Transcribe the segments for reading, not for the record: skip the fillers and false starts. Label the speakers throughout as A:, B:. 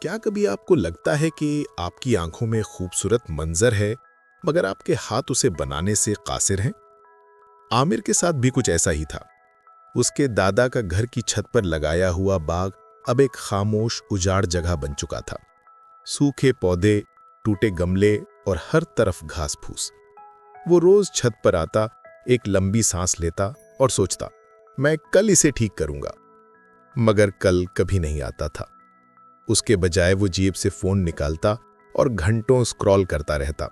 A: क्या कभी आपको लगता है कि आपकी आंखों में खूबसूरत मंजर है, मगर आपके हाथ उसे बनाने से कासिर हैं? आमिर के साथ भी कुछ ऐसा ही था। उसके दादा का घर की छत पर लगाया हुआ बाग अब एक खामोश उजाड़ जगह बन चुका था। सूखे पौधे, टूटे गमले और हर तरफ घास फूस। वो रोज छत पर आता, एक लंबी सांस लेता और सोचता, मैं कल इसे ठीक करूंगा। मगर कल कभी नहीं आता था। उसके बजाय वो जेब से फोन निकालता और घंटों स्क्रॉल करता रहता।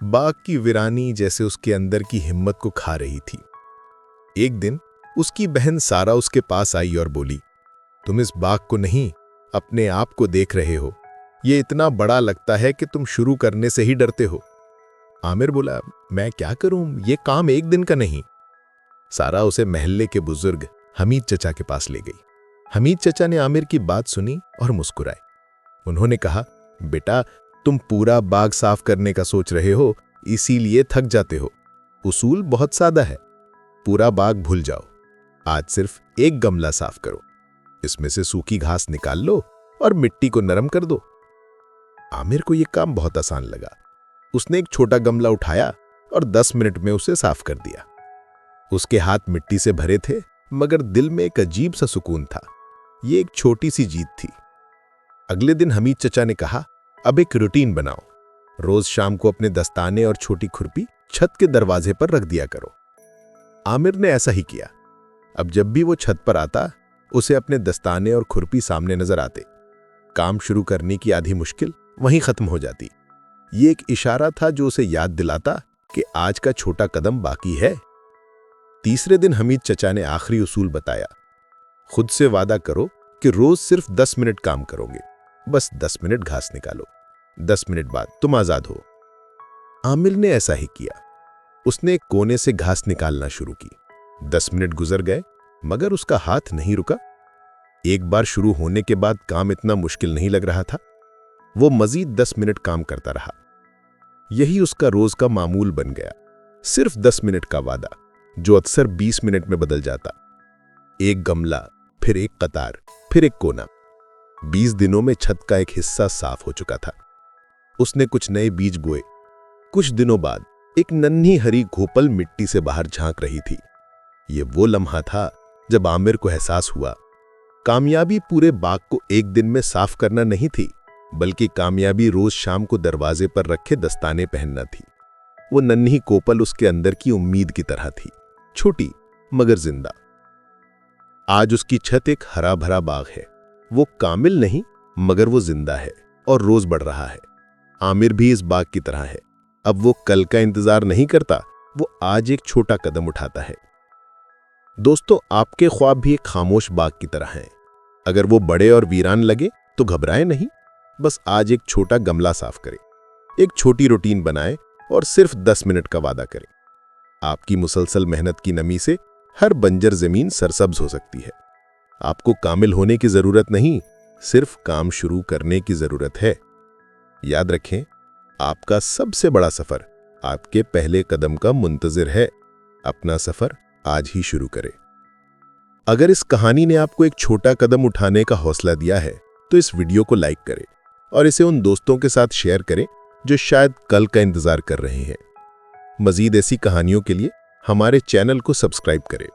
A: बाग की वीरानी जैसे उसके अंदर की हिम्मत को खा रही थी। एक दिन उसकी बहन सारा उसके पास आई और बोली, तुम इस बाग को नहीं, अपने आप को देख रहे हो। ये इतना बड़ा लगता है कि तुम शुरू करने से ही डरते हो। आमिर बोला, मैं क्या करूं, ये काम एक दिन का नहीं। सारा उसे महल्ले के बुजुर्ग हमीद चचा के पास ले गई। हमीद चचा ने आमिर की बात सुनी और मुस्कुराए। उन्होंने कहा, बेटा, तुम पूरा बाग साफ करने का सोच रहे हो, इसीलिए थक जाते हो। उसूल बहुत सादा है। पूरा बाग भूल जाओ। आज सिर्फ एक गमला साफ करो। इसमें से सूखी घास निकाल लो और मिट्टी को नरम कर दो। आमिर को यह काम बहुत आसान लगा। उसने एक छोटा गमला उठाया और 10 मिनट में उसे साफ कर दिया। उसके हाथ मिट्टी से भरे थे, मगर दिल में एक अजीब सा सुकून था। ये एक छोटी सी जीत थी। अगले दिन हमीद चचा ने कहा, अब एक रूटीन बनाओ। रोज शाम को अपने दस्ताने और छोटी खुरपी छत के दरवाजे पर रख दिया करो। आमिर ने ऐसा ही किया। अब जब भी वो छत पर आता, उसे अपने दस्ताने और खुरपी सामने नजर आते। काम शुरू करने की आधी मुश्किल वहीं खत्म हो जाती। ये एक इशारा था जो उसे याद दिलाता कि आज का छोटा कदम बाकी है। तीसरे दिन हमीद चचा ने आखिरी उसूल बताया, खुद से वादा करो कि रोज सिर्फ 10 मिनट काम करोगे। बस 10 मिनट घास निकालो। 10 मिनट बाद तुम आजाद हो। आमिर ने ऐसा ही किया। उसने एक कोने से घास निकालना शुरू की। 10 मिनट गुजर गए, मगर उसका हाथ नहीं रुका। एक बार शुरू होने के बाद काम इतना मुश्किल नहीं लग रहा था। वो मजीद 10 मिनट काम करता रहा। यही उसका रोज का मामूल बन गया। सिर्फ 10 मिनट का वादा, जो अक्सर 20 मिनट में बदल जाता। एक गमला, फिर एक कतार, फिर एक कोना। 20 दिनों में छत का एक हिस्सा साफ हो चुका था। उसने कुछ नए बीज बोए। कुछ दिनों बाद एक नन्ही हरी घोपल मिट्टी से बाहर झांक रही थी। ये वो लम्हा था जब आमिर को एहसास हुआ, कामयाबी पूरे बाग को एक दिन में साफ करना नहीं थी, बल्कि कामयाबी रोज शाम को दरवाजे पर रखे दस्ताने पहनना थी। वो नन्ही कोपल उसके अंदर की उम्मीद की तरह थी, छोटी मगर जिंदा। आज उसकी छत एक हरा भरा बाग है। वो कामिल नहीं, मगर वो जिंदा है और रोज बढ़ रहा है। आमिर भी इस बाग की तरह है। अब वो कल का इंतजार नहीं करता, वो आज एक छोटा कदम उठाता है। दोस्तों, आपके ख्वाब भी एक खामोश बाग की तरह हैं। अगर वो बड़े और वीरान लगे तो घबराएं नहीं। बस आज एक छोटा गमला साफ करें, एक छोटी रूटीन बनाएं और सिर्फ 10 मिनट का वादा करें। आपकी मुसलसल मेहनत की नमी से हर बंजर जमीन सरसब्ज हो सकती है। आपको कामिल होने की जरूरत नहीं, सिर्फ काम शुरू करने की जरूरत है। याद रखें, आपका सबसे बड़ा सफर आपके पहले कदम का मुंतजिर है। अपना सफर आज ही शुरू करें। अगर इस कहानी ने आपको एक छोटा कदम उठाने का हौसला दिया है, तो इस वीडियो को लाइक करें और इसे उन दोस्तों के साथ शेयर करें जो शायद कल का इंतजार कर रहे हैं। मजीद ऐसी कहानियों के लिए हमारे चैनल को सब्सक्राइब करें।